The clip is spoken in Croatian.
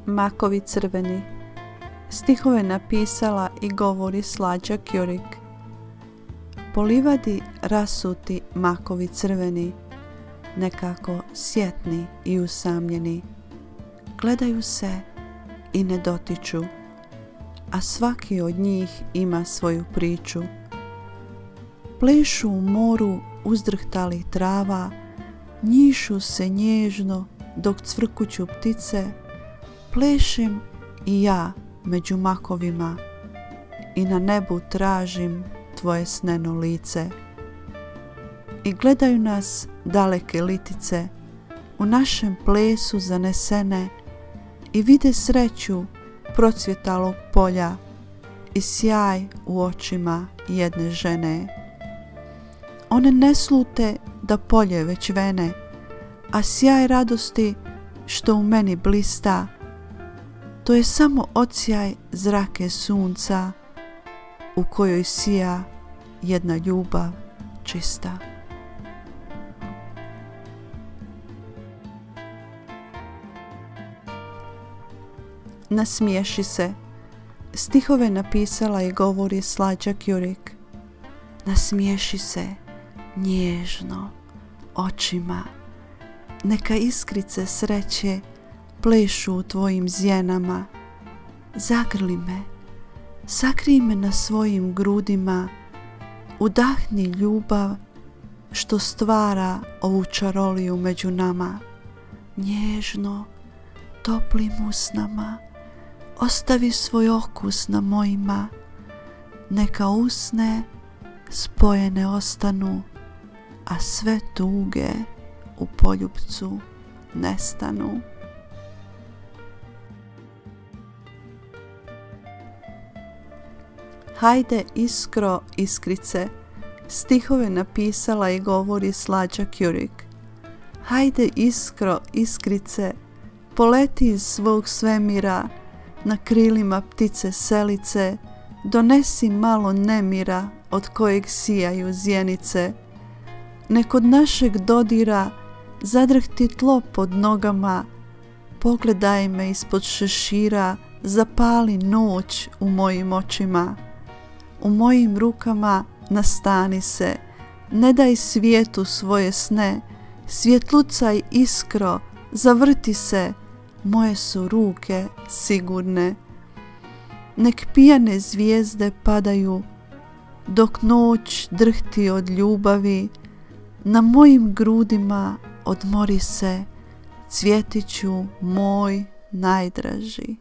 Makovi crveni. Stihove napisala i govori Slađa Kjurik. Po livadi rasuti makovi crveni, nekako sjetni i usamljeni. Gledaju se i ne dotiču, a svaki od njih ima svoju priču. Plešu u moru uzdrhtali trava, njišu se nježno dok cvrkuću ptice. Plešem i ja među makovima i na nebu tražim tvoje sneno lice. I gledaju nas daleke litice u našem plesu zanesene i vide sreću procvjetalog polja i sjaj u očima jedne žene. One ne slute da polje već vene, a sjaj radosti što u meni blista, to je samo odsjaj zrake sunca u kojoj sija jedna ljubav čista. Nasmiješi se. Stihove napisala i govori Slađa Kjurik. Nasmiješi se nježno očima, neka iskrice sreće plešu u tvojim zjenama. Zagrli me, sakrij me na svojim grudima, udahni ljubav što stvara ovu čaroliju među nama. Nježno, toplim usnama, ostavi svoj okus na mojima, neka usne spojene ostanu, a sve tuge u poljupcu nestanu. Hajde iskro iskrice. Stihove napisala i govori Slađa Kjurik. Hajde iskro iskrice, poleti iz svog svemira, na krilima ptice selice, donesi malo nemira od kojeg sijaju zjenice. Nek od našeg dodira zadrhti tlo pod nogama, pogledaj me ispod šešira, zapali noć u mojim očima. U mojim rukama nastani se, ne daj svijetu svoje sne, svjetlucaj iskro, zavrti se, moje su ruke sigurne. Nek pijane zvijezde padaju, dok noć drhti od ljubavi, na mojim grudima odmori se, cvjetiću moj najdraži.